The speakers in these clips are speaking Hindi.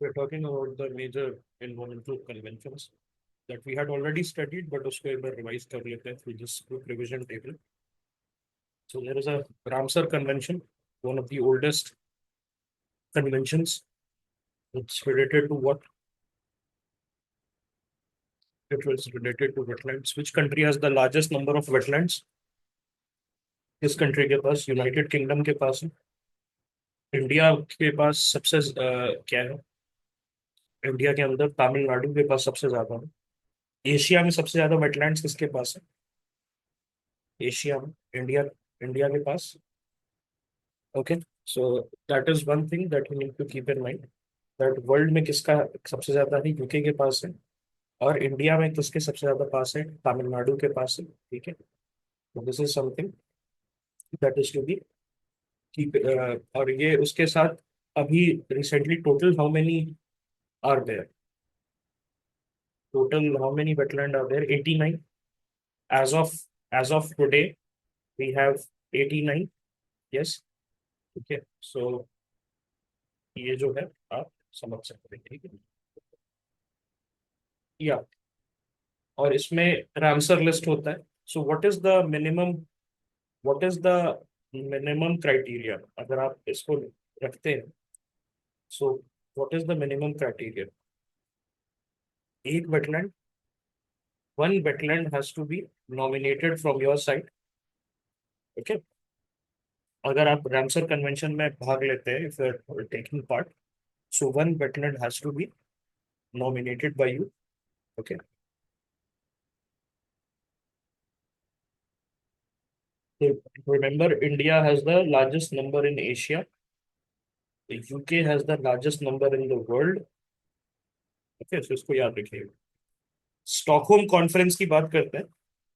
we're talking about the major environmental conventions that we had already studied, but उसको एक बार revise कर लेते हैं through this quick revision table. So there is a Ramsar Convention, one of the oldest conventions. It's related to what? It was related to wetlands. Which country has the largest number of wetlands? किस कंट्री के पास? यूनाइटेड किंगडम के पास है। इंडिया के पास सबसे क्या है? इंडिया के अंदर तमिलनाडु के पास सबसे ज्यादा है। एशिया में सबसे ज्यादा वेटलैंड्स किसके पास है? एशिया में इंडिया इंडिया के पास। Okay, so that is one thing that you need to keep in mind, that world में किसका सबसे ज्यादा है? यूके के पास है। और इंडिया में किसके सबसे ज्यादा पास है? तमिलनाडु के पास है। ठीक है, तो this is something that is to be keep. और ये उसके साथ अभी recently total how many are there? Total, how many wetland are there? 89. As of today, we have 89. Yes. Okay. So ये जो है आप समझ सकते हैं। ठीक है, या और इसमें रामसर लिस्ट होता है। So what is the minimum criteria अगर आप इसको रखते हैं? So what is the minimum criteria? एक wetland, one wetland has to be nominated from your side. Okay, अगर आप रामसर कन्वेंशन में भाग लेते हैं, if you are taking part, so one wetland has to be nominated by you. Okay, so remember, India has the largest number in Asia. The UK has the largest number in the world. Okay, so इसको याद रखिएगा। स्टॉकहोम कॉन्फ्रेंस की बात करते हैं,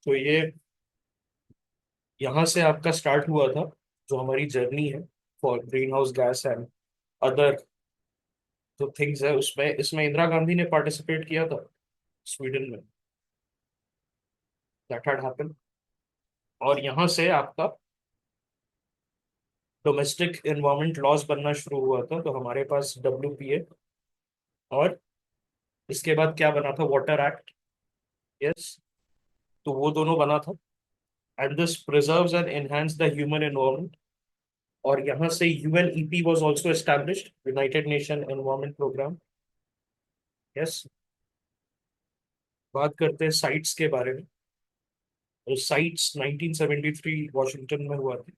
तो ये यहाँ से आपका स्टार्ट हुआ था, जो हमारी जर्नी है for green house gas and other जो थिंग्स है। उसमें इसमें इंदिरा गांधी ने पार्टिसिपेट किया था स्वीडन में। That had happened. और यहाँ से आपका डोमेस्टिक एनवायरमेंट लॉज बनना शुरू हुआ था, तो हमारे पास WPA, और इसके बाद क्या बना था? Water act. यस, तो वो दोनों बना था। And this preserves and enhance the human environment. और यहाँ से UNEP was also established, United Nation Environment Programme. Yes, बात करते हैं साइट्स के बारे में। तो साइट्स 1973 वॉशिंगटन में हुआ था।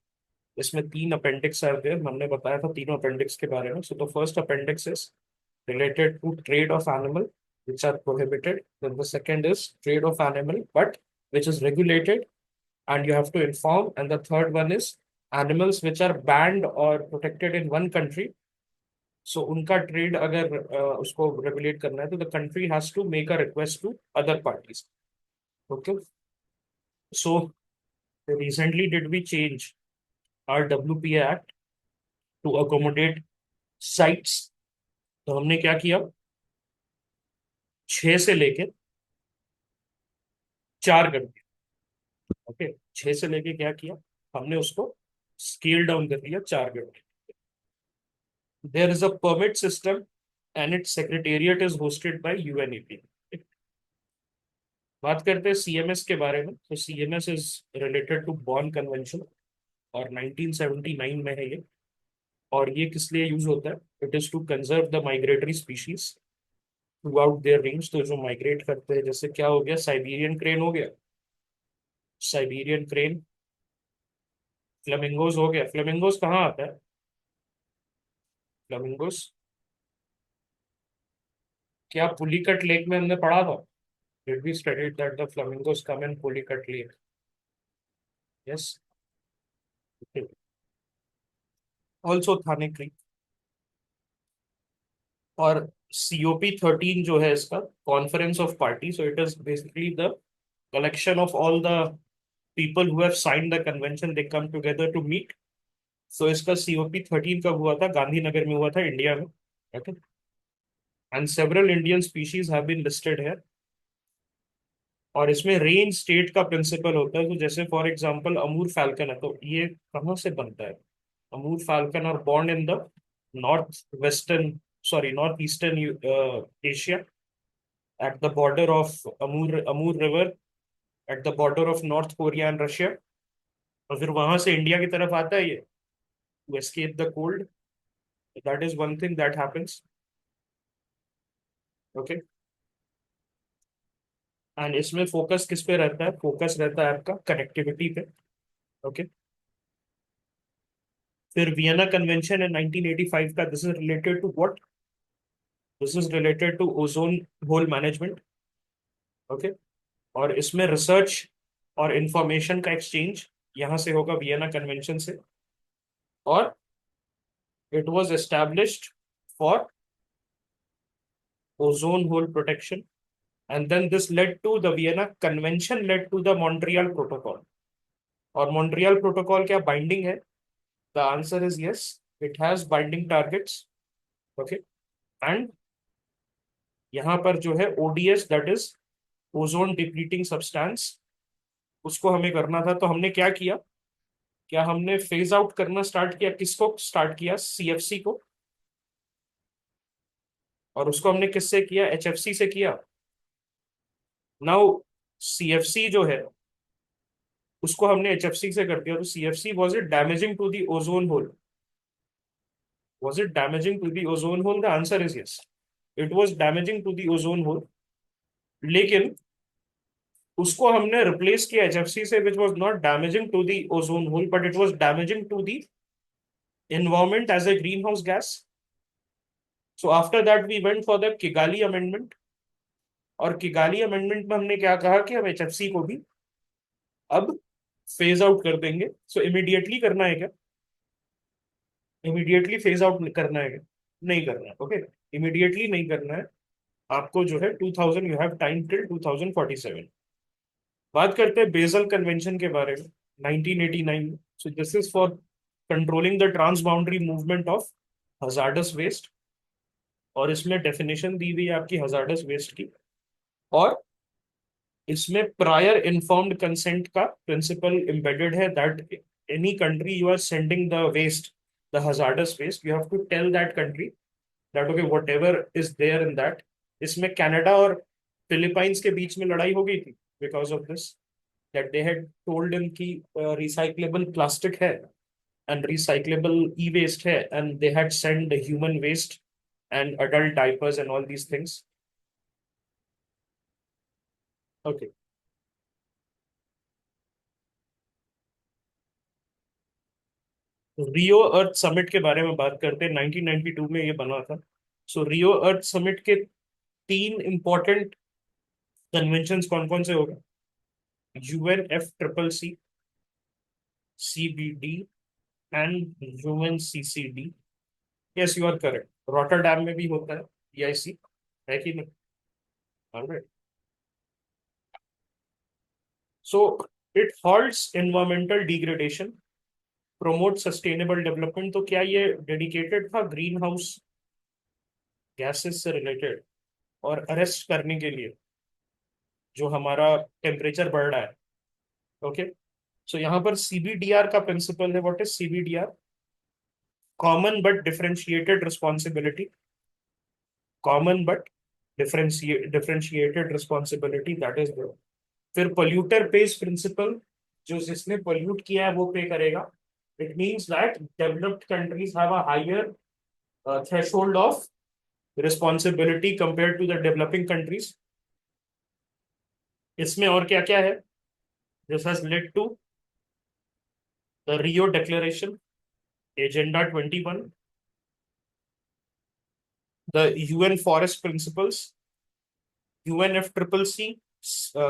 इसमें 3 अपेंडिक्स आए थे, हमने बताया था तीनों अपेंडिक्स के बारे में। So the first appendix is related to trade of animal which are prohibited. Then the second is trade of animal but which is regulated and you have to inform. And the third one is animals which are banned or protected in one country. So उनका ट्रेड अगर उसको रेगुलेट करना है, तो the country has to make a request to other parties. Okay, so recently did we change our WPA Act to accommodate sites? तो हमने क्या किया? 6 से लेके 4 कर दिया। ओके, 6 से लेके क्या किया हमने? उसको स्केल डाउन कर दिया 4 कर दिया। There is a permit system and it's secretariat is hosted by UNEP। बात करते हैं CMS के बारे में। तो CMS is related to Bonn convention और 1979 में है ये। और ये किस लिए यूज होता है? It is to conserve the migratory species throughout their range. तो जो माइग्रेट करते हैं, जैसे क्या हो गया? साइबेरियन क्रेन हो गया, साइबेरियन क्रेन। फ्लेमिंगोज हो गया। फ्लेमिंगोज कहाँ आता है? फ्लेमिंगोज क्या पुलिकट लेक में हमने पढ़ा था? Did we study that the flamingos come in Pulicat Lake? Yes. Okay. Also Thane Creek। और COP13 जो है इसका conference of party, so it is basically the collection of all the people who have signed the convention, they come together to meet. So इसका COP13 कब हुआ था? गांधीनगर में हुआ था, इंडिया में। Okay. And several Indian species have been listed here। और इसमें रेंज स्टेट का प्रिंसिपल होता है। तो जैसे फॉर एग्जांपल अमूर फैल्कन है, तो ये कहाँ से बनता है? Amur falcon are born in the north western sorry, northeastern Asia, at the border of Amur River, at the border of North Korea and Russia. और फिर वहां से इंडिया की तरफ आता है ये, to escape the cold. That is one thing that happens. Okay. And इसमें फोकस किस पे रहता है? फोकस रहता है आपका कनेक्टिविटी पे. ओके. फिर वियना कन्वेंशन है 1985 का. This is related to what? This is related to ozone hole management. Okay. और इसमें रिसर्च और इंफॉर्मेशन का एक्सचेंज यहाँ से होगा, वियना कन्वेंशन से. और it was established for ozone hole protection. And then this led to the Vienna convention, led to the Montreal protocol. और मॉन्ट्रियल प्रोटोकॉल क्या बाइंडिंग है? The answer is yes. It has binding targets. Okay. And यहाँ पर जो है ODS, that is ozone depleting substance, उसको हमें करना था. तो हमने क्या किया? क्या हमने फेज आउट करना स्टार्ट किया? किसको स्टार्ट किया? CFC को. और उसको हमने किससे किया? HFC से किया. नाउ CFC जो है उसको हमने HFC से कर दिया. तो CFC, was it damaging to the ozone hole? Was it damaging to the ozone hole? The answer is yes. It was damaging to the ozone hole. लेकिन उसको हमने रिप्लेस किया HFC से, which was not damaging to the ozone hole, but it was damaging to the environment as a greenhouse gas. So after that we went for the Kigali amendment. और किगाली अमेंडमेंट में हमने क्या कहा कि हम HFC को भी अब फेज आउट कर देंगे. सो इमीडिएटली करना है क्या? इमीडिएटली फेज आउट करना है क्या? नहीं करना है. ओके. इमीडिएटली नहीं करना है. आपको जो है 2000, यू हैव टाइम टिल 2047. बात करते हैं बेसल कन्वेंशन के बारे में 1989 में. So this is for controlling the transboundary movement of hazardous waste. और इसमें डेफिनेशन दी हुई है आपकी हजार्डस वेस्ट की. और इसमें प्रायर इन्फॉर्म्ड कंसेंट का प्रिंसिपल एम्बेडेड है, that any country you are sending the waste, the hazardous waste, you have to tell that country that okay whatever is there in that. इसमें कनाडा और फिलीपाइंस के बीच में लड़ाई हो गई थी because of this, that they had told him कि recyclable plastic है and recyclable e-waste है, and they had sent the human waste and adult diapers and all these things. Okay. Rio earth summit के बारे में बात करते हैं. 1992 में ये बना था. सो रियो अर्थ समिट के तीन इंपॉर्टेंट कन्वेंशन कौन कौन से हो गए? UNFCCC, CBD and UNCCD. Yes, you are correct. Rotterdam में भी होता है EIC, है कि नहीं? Alright. So it halts environmental degradation, promote sustainable development. तो क्या ये डेडिकेटेड था ग्रीन हाउस गैसेस से रिलेटेड और अरेस्ट करने के लिए जो हमारा टेम्परेचर बढ़ रहा है? ओके. सो यहाँ पर CBDR का प्रिंसिपल है. What is CBDR? Common but differentiated responsibility. Common but differentiated responsibility, that is the. फिर पोल्यूटर पेज प्रिंसिपल, जो जिसने पोल्यूट किया है वो पे करेगा. It means that developed countries have a higher threshold of responsibility compare to the developing countries. इसमें और क्या क्या है? This has led to the Rio declaration, agenda 21, the UN forest principles, UNFCCC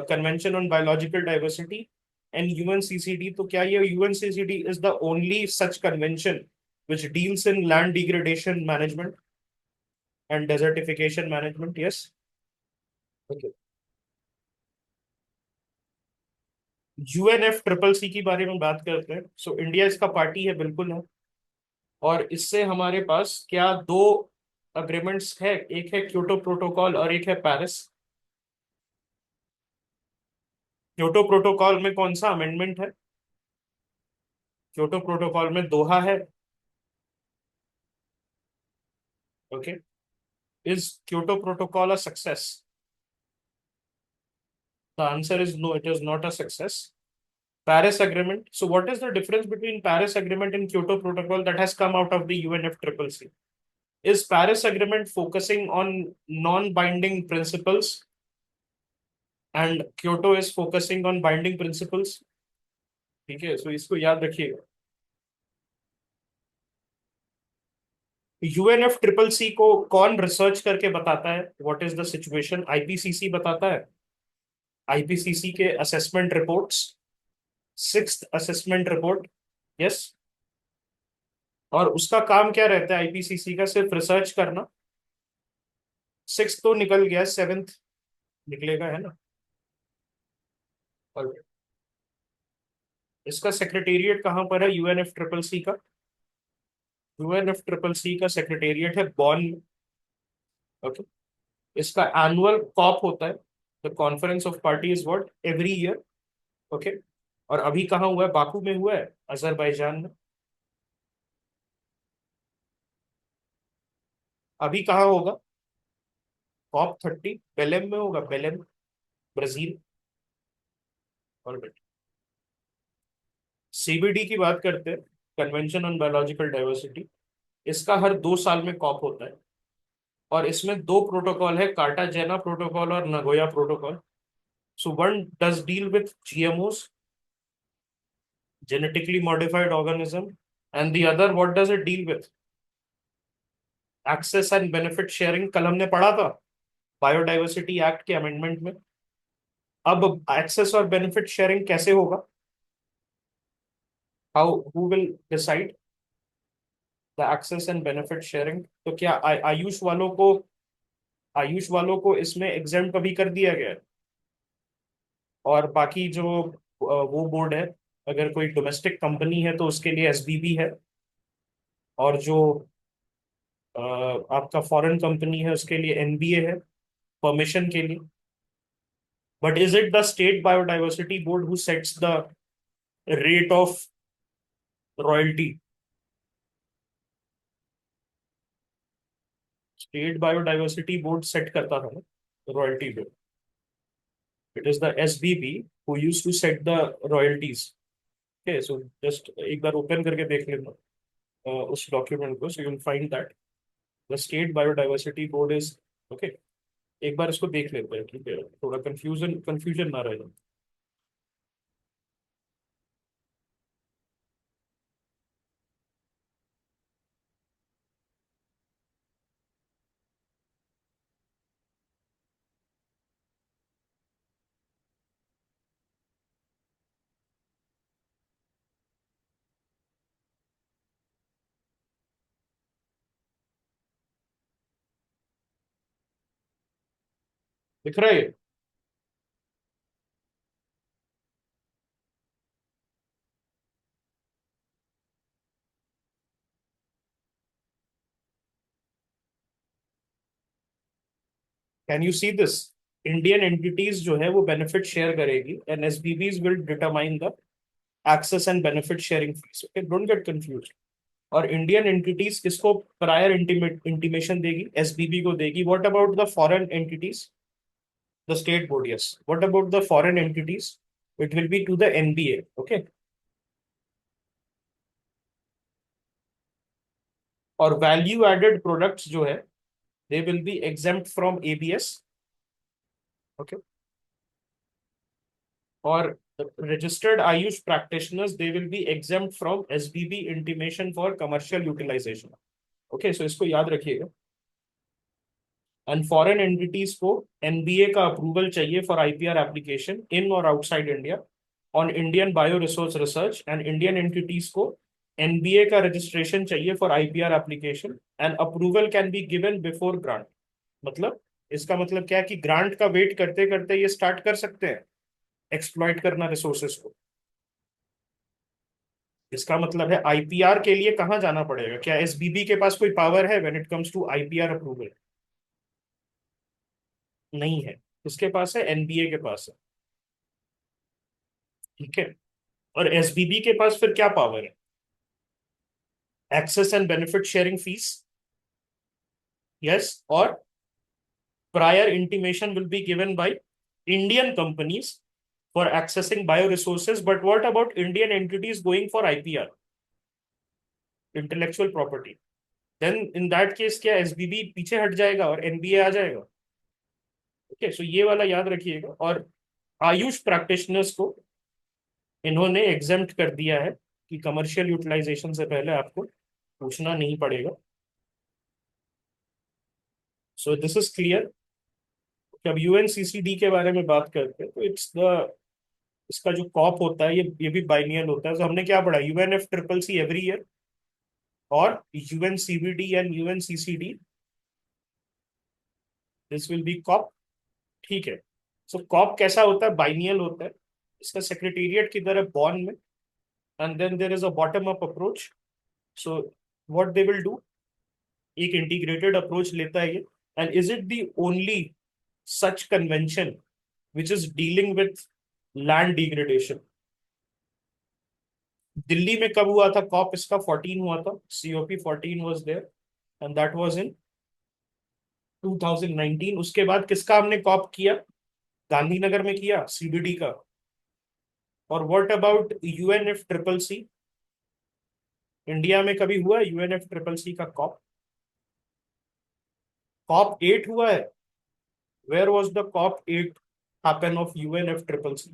Convention on Biological Diversity, and UNCCD. तो क्या ये UNCCD is the only such convention which deals in land degradation management and desertification management? Yes. Okay. UNFCCC की बारे में बात करते हैं. सो इंडिया इसका पार्टी है, बिल्कुल है. और इससे हमारे पास क्या दो अग्रीमेंट्स है? एक है क्योटो प्रोटोकॉल और एक है पेरिस. क्योटो प्रोटोकॉल में कौन सा अमेंडमेंट है? क्योटो प्रोटोकॉल में दोहा है. Okay. Is Kyoto Protocol a success? The answer is no, it is not a success. Paris Agreement. So, what is the difference between Paris Agreement and Kyoto Protocol that has come out of the UNFCCC? Is Paris Agreement focusing on non-binding principles and Kyoto is focusing on binding principles? ठीक है, so इसको याद रखिएगा. UNFCCC को कौन रिसर्च करके बताता है? What is the situation? IPCC बताता है. आईपीसीसी के assessment reports, sixth assessment report. Yes. और उसका काम क्या रहता है आईपीसीसी का? सिर्फ रिसर्च करना. सिक्स तो निकल गया, सेवेंथ निकलेगा, है ना? और इसका सेक्रेटेरिएट कहाँ पर है यूएनएफसीसीसी का? यूएनएफसीसीसी का सेक्रेटेरिएट है बॉन. ओके. इसका एनुअल कॉप होता है. The conference of parties what every year. Okay. और अभी कहाँ हुआ है? बाकू में हुआ है, अजरबैजान में. अभी कहाँ होगा? COP30 बेलेम में होगा, बेलेम, ब्राजील. ऑलराइट. सीबीडी की बात करते हैं, कन्वेंशन ऑन बायोलॉजिकल डाइवर्सिटी. इसका हर 2 साल में कॉप होता है और इसमें दो प्रोटोकॉल है, कार्टाजेना प्रोटोकॉल और Nagoya protocol. So one does deal with GMOs, genetically modified organism, and the other what does it deal with? Access and benefit sharing. कल हमने पढ़ा था बायोडाइवर्सिटी एक्ट के अमेंडमेंट में. अब एक्सेस और बेनिफिट शेयरिंग कैसे होगा? How, who will decide the access and benefit sharing? तो क्या आयुष वालों को इसमें एग्जेम्प्ट कभी कर दिया गया है? और बाकी जो वो बोर्ड है, अगर कोई डोमेस्टिक कंपनी है तो उसके लिए एसबीबी है, और जो आपका फॉरेन कंपनी है उसके लिए एनबीए है, परमिशन के लिए. But is it the state biodiversity board who sets the rate of royalty? State biodiversity board set करता था ना royalty bill. It is the SBB who used to set the royalties. Okay, so just एक बार ओपन करके देख लेना उस डॉक्यूमेंट को, so you will find that the state biodiversity board is. Okay. एक बार इसको देख लेते हैं, ठीक है? थोड़ा कंफ्यूजन कंफ्यूजन ना रहे. दिख रहा है? Can you see this? Indian entities जो है वो बेनिफिट शेयर करेगी and SBBs will determine the access and benefit sharing fees. Okay, don't get confuse. और इंडियन एंटिटीज किसको प्रायर इंटीमेशन देगी? एसबीबी को देगी. What about the foreign entities? The state board, yes. What about the foreign entities? It will be to the NBA. Okay. और वैल्यू एडेड प्रोडक्ट्स जो है they will be exempt from ABS. Okay. और registered Ayush practitioners, they will be exempt from SBB intimation for commercial utilization. Okay, so इसको याद रखिएगा. एंड फॉरेन एंटिटीज को एनबीए का अप्रूवल चाहिए फॉर आईपीआर एप्लीकेशन इन और outside India on Indian bio resource research. And Indian entities को एनबीए का रजिस्ट्रेशन चाहिए for IPR application and approval can be given before grant. मतलब इसका मतलब क्या है कि ग्रांट का वेट करते करते ये स्टार्ट कर सकते हैं एक्सप्लॉइट करना रिसोर्सेस को. इसका मतलब है आईपीआर के लिए कहाँ जाना पड़ेगा? क्या एसबीबी के पास कोई पावर है when it comes to IPR approval? नहीं है. किसके पास है? एनबीए के पास है. ठीक है. और एसबीबी के पास फिर क्या पावर है? Access and benefit sharing fees. Yes. और prior intimation will be given by Indian companies for accessing bioresources. But what about Indian entities going for IPR, intellectual property? Then in that case क्या SBB पीछे हट जाएगा और NBA आ जाएगा? ओके, सो ये वाला याद रखिएगा। और आयुष प्रैक्टिशनर्स को इन्होंने एग्जेम्प्ट कर दिया है कि कमर्शियल यूटिलाइजेशन से पहले आपको पूछना नहीं पड़ेगा। सो दिस इज क्लियर। जब यूएनसीसीडी के बारे में बात करते हैं तो इट्स द, इसका जो कॉप होता है ये भी बाइनियल होता है। तो हमने क्या पढ़ा, UNF triple C every year और UNCBD and UNCCD, this will be COP. ठीक है। सो कॉप कैसा होता है, बाइनियल होता है। इसका सेक्रेटेरिएट किधर है, बॉन में। And then there is a bottom up approach. So what they will do, एक इंटीग्रेटेड अप्रोच लेता है ये। And is it the only such convention which is dealing with land degradation? Delhi में कब हुआ था कॉप इसका, 14 हुआ था, COP14 was there and that was in 2019। उसके बाद किसका हमने कॉप किया, गांधीनगर में किया, CBD का। और what about UNF triple C, India में कभी हुआ यूएनएफ ट्रिपल सी का कॉप? कॉप 8 हुआ है। Where was the COP 8 happen of UNF triple C?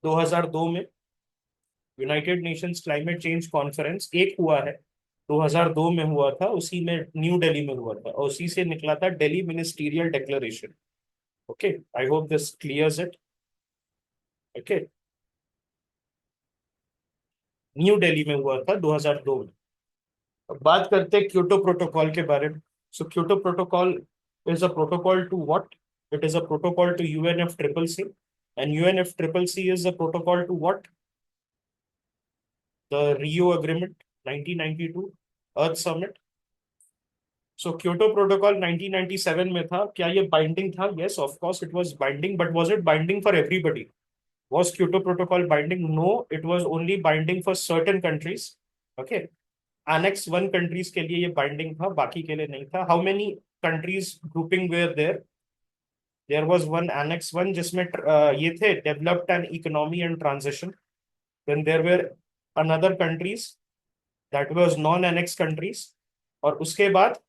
2002 में United Nations climate change conference एक हुआ है, 2002 में हुआ था, उसी में न्यू दिल्ली में हुआ था और उसी से निकला था Delhi ministerial declaration. Okay, I hope this clears it. Okay, new Delhi में हुआ था 2002 में। अब बात करते हैं क्योटो प्रोटोकॉल के बारे में। So Kyoto protocol is a protocol to what, it is a protocol to UNF triple C and UNF triple C is a protocol to what, the Rio agreement 1992 earth summit. So Kyoto protocol 1997 में था, क्या ये बाइंडिंग था? Yes, of course it was binding, but was it binding for everybody? Was Kyoto Protocol binding? No, it was only binding for certain countries. Okay, Annex 1 countries के लिए ये binding था, बाकी के लिए नहीं था। How many countries grouping were there? There was one Annex 1 जिसमें ये थे developed and economy and transition. Then there were another countries that was non-annex countries, और उसके बाद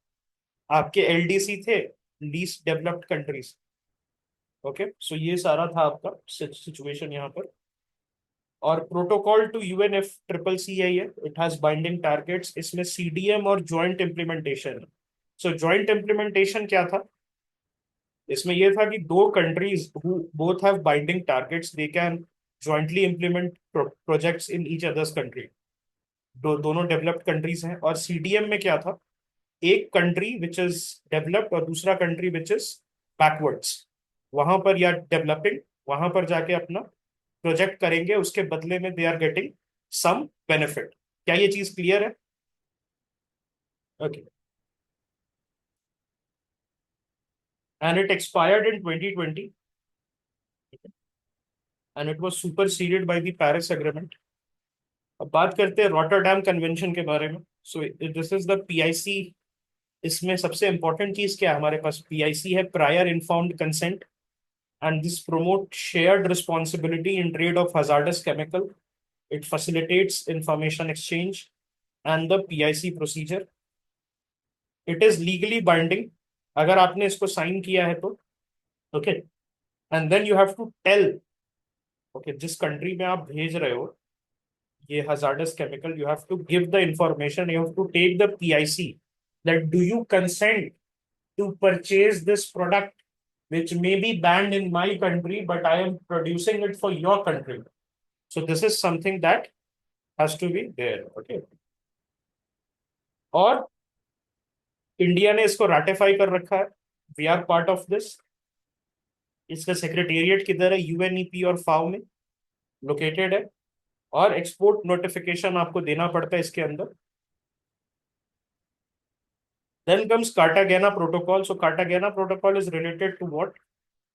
आपके LDC थे, least developed countries। Okay, so ये सारा था आपका सिचुएशन यहाँ पर। और protocol to UNF triple C है ये, इट हैज बाइंडिंग टारगेट्स, इसमें CDM और joint implementation. So joint implementation क्या था, इसमें ये था कि दो countries who both have binding targets they can jointly implement projects in each others country. दोनों डेवलप्ड कंट्रीज हैं। और CDM में क्या था, एक कंट्री विच इज डेवलप्ड और दूसरा कंट्री विच इज बैकवर्ड्स, वहां पर या डेवलपिंग, वहां पर जाके अपना प्रोजेक्ट करेंगे, उसके बदले में they are getting some benefit. क्या ये चीज क्लियर है? Okay, and it expired in 2020 and it was superseded by the Paris agreement. अब बात करते हैं रॉटरडैम कन्वेंशन के बारे में। So this is the PIC। इसमें सबसे इंपॉर्टेंट चीज क्या है हमारे पास, PIC है prior informed consent, and this promote shared responsibility in trade of hazardous chemical. It facilitates information exchange and the PIC procedure. It is legally binding अगर आपने इसको साइन किया है तो। Okay, and then you have to tell, okay, जिस कंट्री में आप भेज रहे हो ये hazardous chemical, you have to give the information, you have to take the PIC that do you consent to purchase this product which may be banned in my country, but I am producing it for your country. So this is something that has to be there. Okay. और इंडिया ने इसको रैटिफाई कर रखा है, we are part of this. इसका सेक्रेटेरिएट किधर है, UNEP और FAO में लोकेटेड है। और एक्सपोर्ट नोटिफिकेशन आपको देना पड़ता है इसके अंदर। Then comes Cartagena protocol. So Cartagena protocol is related to what,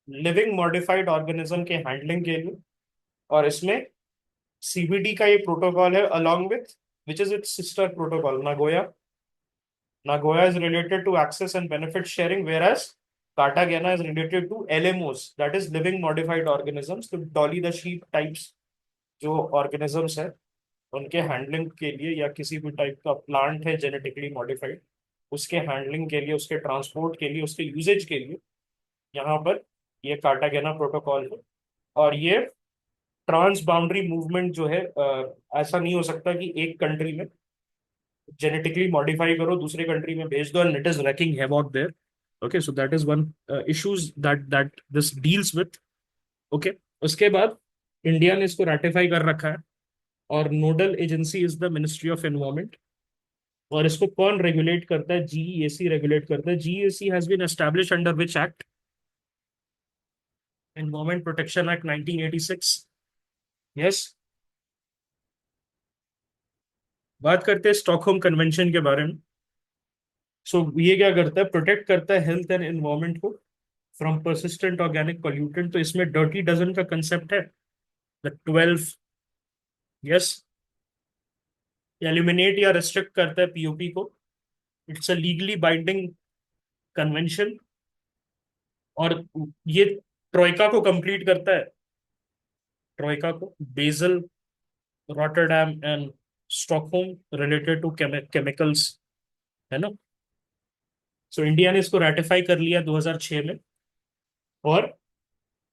living modified organism के हैंडलिंग के लिए। और इसमें CBD का ये प्रोटोकॉल है along with which is its sister protocol, Nagoya Nagoya is related to access and benefit sharing, whereas Cartagena is related to LMOs, that is living modified organisms. तो डॉली द शीप टाइप्स जो ऑर्गेनिजम्स है उनके हैंडलिंग के लिए, या किसी भी टाइप का प्लांट है जेनेटिकली मॉडिफाइड, उसके हैंडलिंग के लिए, उसके ट्रांसपोर्ट के लिए, उसके यूजेज के लिए यहाँ पर ये कार्टागेना प्रोटोकॉल है। और ये ट्रांस बाउंड्री मूवमेंट जो है, ऐसा नहीं हो सकता कि एक कंट्री में जेनेटिकली मॉडिफाई करो, दूसरे कंट्री में भेज दो, and it is wrecking havoc there. Okay, so that is one issues that this deals with. Okay, उसके बाद इंडिया ने इसको रेटिफाई कर रखा है, और nodal agency is the ministry of environment. और इसको कौन रेगुलेट करता है? जीईएसी रेगुलेट करता है। GEAC has been establish under which act? Environment protection act 1986। Yes. बात करते हैं स्टॉकहोम कन्वेंशन के बारे में। सो ये क्या करता है? प्रोटेक्ट करता है हेल्थ एंड एनवायरमेंट को फ्रॉम परसिस्टेंट ऑर्गेनिक पोल्यूटेंट। तो इसमें डर्टी डजन का कंसेप्ट है, द 12। यस। एलिमिनेट या रिस्ट्रिक्ट करता है पीओपी को। It's a legally binding convention. और ये ट्रोइका को कंप्लीट करता है। ट्रोइका को Basel, Rotterdam and Stockholm, related to chemicals, है ना। सो इंडिया ने इसको रेटिफाई कर लिया 2006 में। और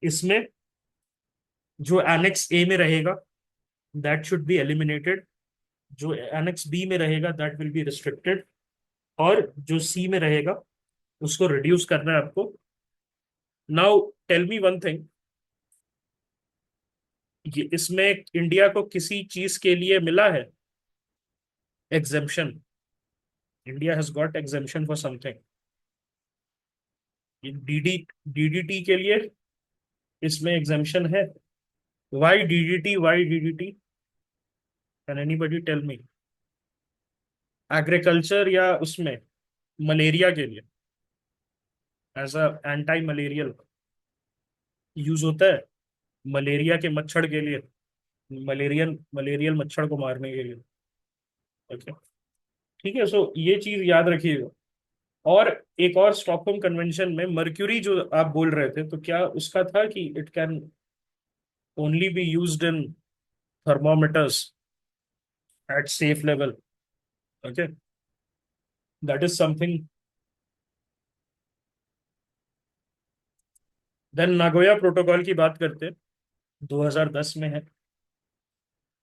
इसमें जो एनेक्स ए में रहेगा दैट शुड बी एलिमिनेटेड, जो एनेक्स बी में रहेगा दैट विल बी रिस्ट्रिक्टेड, और जो सी में रहेगा उसको रिड्यूस करना है आपको। Now tell me one thing, ये इसमें इंडिया को किसी चीज के लिए मिला है exemption? India has got exemption for something? DD DDT के लिए इसमें एग्जेम्पशन है? Why DDT, why DDT? Can anybody tell me? Agriculture या उसमें मलेरिया के लिए as a anti malarial use होता है, मलेरिया के मच्छर के लिए, मलेरियल मच्छर को मारने के लिए। ओके, ठीक है। सो ये चीज याद रखिएगा। और एक और स्टॉकहोम कन्वेंशन में मर्क्यूरी जो आप बोल रहे थे, तो क्या उसका था कि it can only be used in thermometers at safe level? Okay, that is something. Then Nagoya protocol की बात करते हैं, 2010 में है।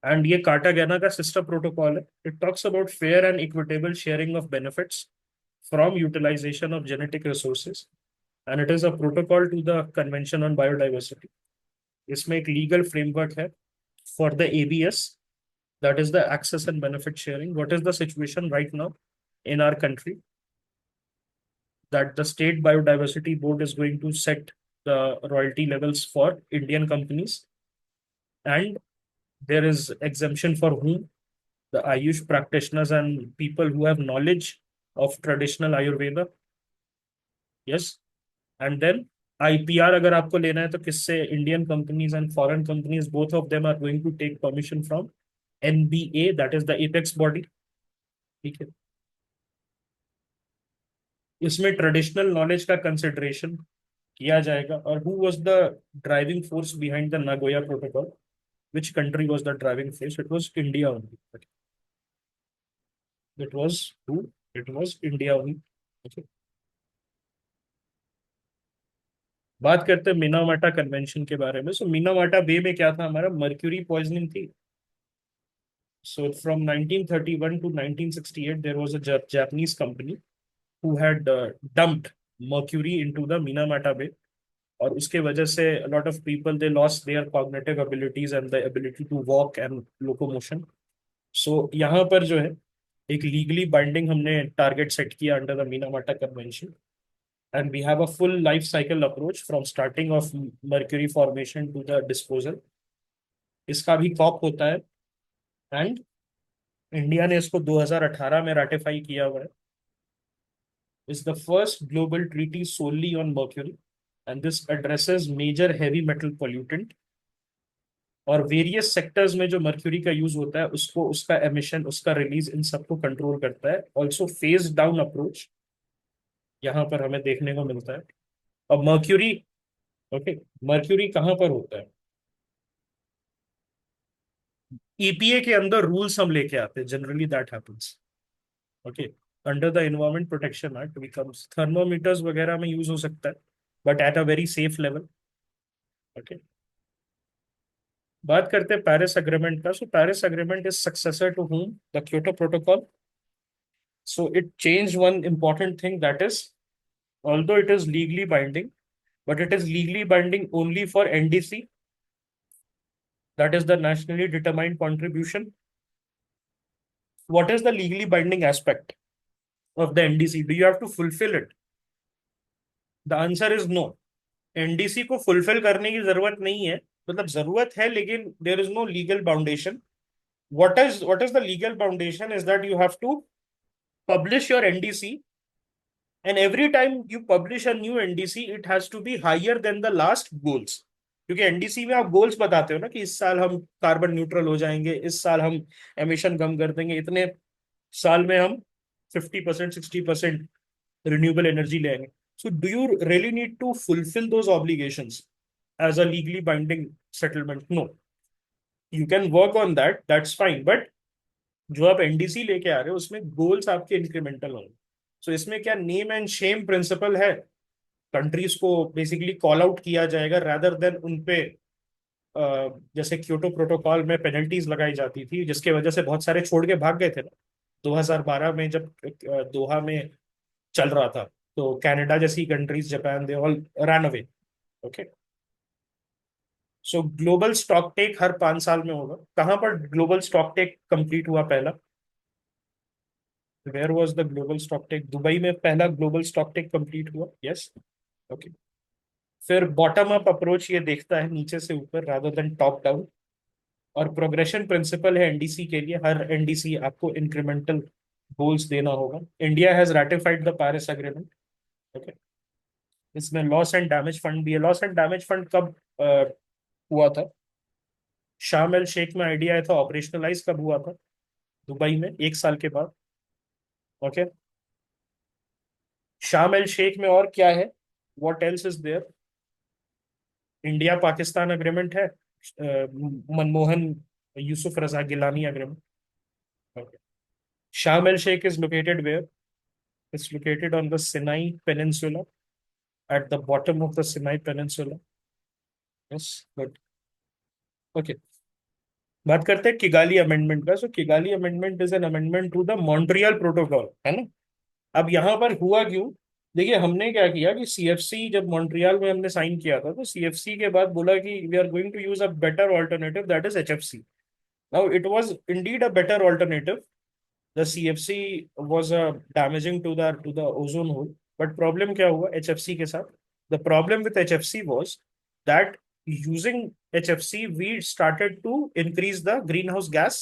एंड ये कार्टागेना का सिस्टर प्रोटोकॉल है। It talks about fair and equitable sharing of benefits from utilization of genetic resources, and it is a protocol to the convention on biodiversity. इसमें एक लीगल फ्रेमवर्क है for the ABS, that is the access and benefit sharing. What is the situation right now in our country? That the state biodiversity board is going to set the royalty levels for Indian companies, and there is exemption for whom? The Ayush practitioners and people who have knowledge of traditional Ayurveda. Yes, and then IPR अगर आपको लेना है तो किससे? Indian companies and foreign companies, both of them are going to take permission from NBA, that is the apex body. ठीक है। इसमें ट्रेडिशनल नॉलेज का कंसिडरेशन किया जाएगा। और who was the driving force behind the Nagoya protocol? Which country was the driving force? It was India only. It was who? It was India only. बात करते हैं मिनामाटा कन्वेंशन के बारे में। सो मिनामाटा बे में क्या था हमारा? मर्क्यूरी पॉइजनिंग थी। So from 1931 to 1968 there was a Japanese company who had dumped mercury into the Minamata Bay, और उसके वजह से a lot of people they lost their cognitive abilities and the ability to walk and locomotion. So यहाँ पर जो है एक legally binding हमने target set किया under the Minamata Convention, and we have a full life cycle approach from starting of mercury formation to the disposal. इसका भी कॉप होता है, एंड इंडिया ने इसको 2018 में राटिफाई किया हुआ है। is the first global treaty solely on mercury, and this addresses major heavy metal pollutant. और वेरियस सेक्टर्स में जो मर्क्यूरी का यूज होता है उसको, उसका एमिशन, उसका रिलीज, इन सबको कंट्रोल करता है। ऑल्सो फेज डाउन अप्रोच यहाँ पर हमें देखने को मिलता है। अब मर्क्यूरी, ओके, मर्क्यूरी कहाँ पर होता है? ईपीए के अंदर रूल्स हम लेके आते हैं, generally that happens. Okay, under the environment protection act becomes, thermometers वगैरह में यूज हो सकता है, but at a very safe level. Okay, बात करते हैं पेरिस अग्रीमेंट का। So Paris agreement is successor to whom? The Kyoto protocol. So it changed one important thing, that is, although it is legally binding, but it is legally binding only for NDC, that is the nationally determined contribution. What is the legally binding aspect of the NDC? Do you have to fulfill it? The answer is no. NDC को फुलफिल करने की जरूरत नहीं है, मतलब जरूरत है लेकिन there is no legal boundation. What is the legal foundation is that you have to publish your NDC, and every time you publish a new NDC it has to be higher than the last goals. क्योंकि एनडीसी में आप गोल्स बताते हो ना कि इस साल हम कार्बन न्यूट्रल हो जाएंगे, इस साल हम एमिशन कम कर देंगे, इतने साल में हम 50%, 60% रिन्यूएबल एनर्जी ले आएंगे. So do you really need to fulfil those obligations as a legally binding settlement? No. You can work on that, that's fine, but जो आप एनडीसी लेके आ रहे हो उसमें गोल्स आपके इंक्रीमेंटल होंगे. सो इसमें क्या नेम एंड शेम प्रिंसिपल है, कंट्रीज को बेसिकली कॉल आउट किया जाएगा रादर देन उनपे जैसे क्योटो प्रोटोकॉल में पेनल्टीज लगाई जाती थी जिसके वजह से बहुत सारे छोड़ के भाग गए थे ना 2012 में, जब दोहा में चल रहा था. तो कनाडा जैसी countries, Japan, they all run away. Okay, so global stock take हर 5 साल में होगा. कहां पर ग्लोबल स्टॉक टेक कंप्लीट हुआ पहला? Where was the global stock take? Dubai में पहला ग्लोबल स्टॉक टेक कंप्लीट हुआ. यस. ओके, फिर बॉटम अप अप्रोच ये देखता है नीचे से ऊपर रादर देन टॉप डाउन. और प्रोग्रेशन प्रिंसिपल है एनडीसी के लिए, हर एनडीसी आपको इंक्रीमेंटल गोल्स देना होगा. India has ratified the Paris agreement. Okay, इसमें लॉस एंड डैमेज फंड भी है. लॉस एंड डैमेज फंड कब हुआ था? शार्म एल शेख में आइडिया आया था. ऑपरेशनलाइज कब हुआ था? दुबई में 1 साल के बाद. ओके, शार्म एल शेख में और क्या है? What else is there? India Pakistan agreement है. Manmohan Yusuf Raza Gilani agreement. Okay, Sharm el Sheikh is located where? It's located on the Sinai peninsula, at the bottom of the Sinai Peninsula. Yes, good. Okay. बात करते हैं किगाली अमेंडमेंट का. So Kigali amendment is an amendment to the Montreal protocol, है ना. अब यहाँ पर हुआ क्यों? देखिए, हमने क्या किया कि सीएफसी जब मॉन्ट्रियल में हमने साइन किया था तो सीएफसी के बाद बोला कि we are going to use a better alternative, that is HFC. Now it was indeed a better alternative. The CFC was damaging to the ozone hole. But problem क्या हुआ एचएफसी के साथ? The problem with HFC was that using HFC, we started to increase the greenhouse gas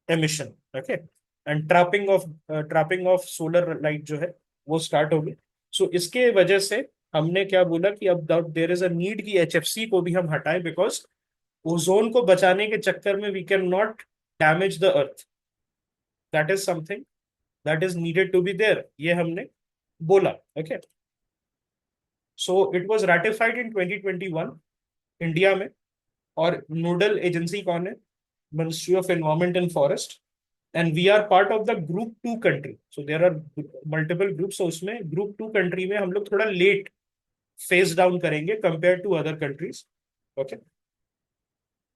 emission. Okay, and trapping of solar light जो है वो स्टार्ट हो गई. सो इसके वजह से हमने क्या बोला कि अब देयर इज अ नीड कि एचएफसी को भी हम हटाएं, बिकॉज ओजोन को बचाने के चक्कर में we can not damage the earth. That is something that is needed to be there, ये हमने बोला. Okay, so it was ratified in 2021 India में. और नोडल एजेंसी कौन है? Ministry of environment and forest. And we are part of the group 2 country. So there are multiple groups. उसमें ग्रुप 2 कंट्री में हम लोग थोड़ा लेट फेज डाउन करेंगे compare to other countries. Okay,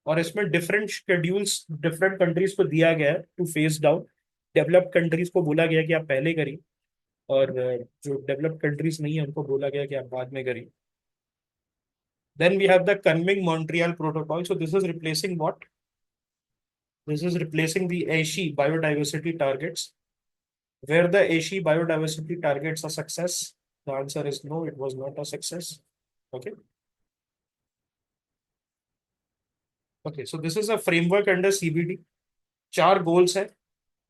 और इसमें डिफरेंट शेड्यूल्स डिफरेंट कंट्रीज को दिया गया है two phase down. Developed countries को बोला गया कि आप पहले करिए, और जो डेवलप्ड कंट्रीज नहीं है उनको बोला गया कि आप बाद में करिए. Then we have the Kunming Montreal Protocol. So this is replacing what? This is replacing the Aichi biodiversity targets. Where the Aichi biodiversity targets a success? The answer is no, it was not a success. Okay. Okay, so this is a framework under CBD. 4 goals है,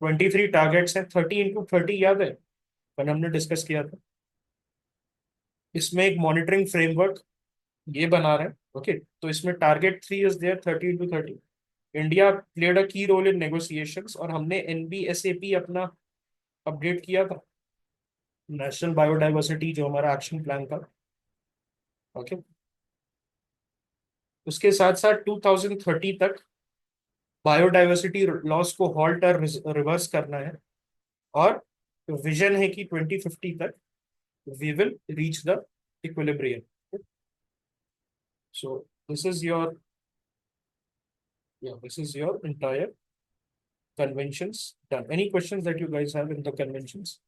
23 targets है. 30x30 याद है मैंने हमने डिस्कस किया था. इसमें एक मॉनिटरिंग फ्रेमवर्क ये बना रहे हैं। ओके, तो इसमें target 3 is there, 30 into 30। India played a key role in negotiations, और हमने एनबीएसएपी अपना अपडेट किया था, नेशनल बायोडाइवर्सिटी, जो हमारा एक्शन प्लान था। ओके, उसके साथ साथ 2030 तक बायोडाइवर्सिटी लॉस को हॉल्ट और रिवर्स करना है, और विजन है कि 2050 तक we will reach the equilibrium. So this is your, yeah, this is your entire conventions done. Any questions that you guys have in the conventions?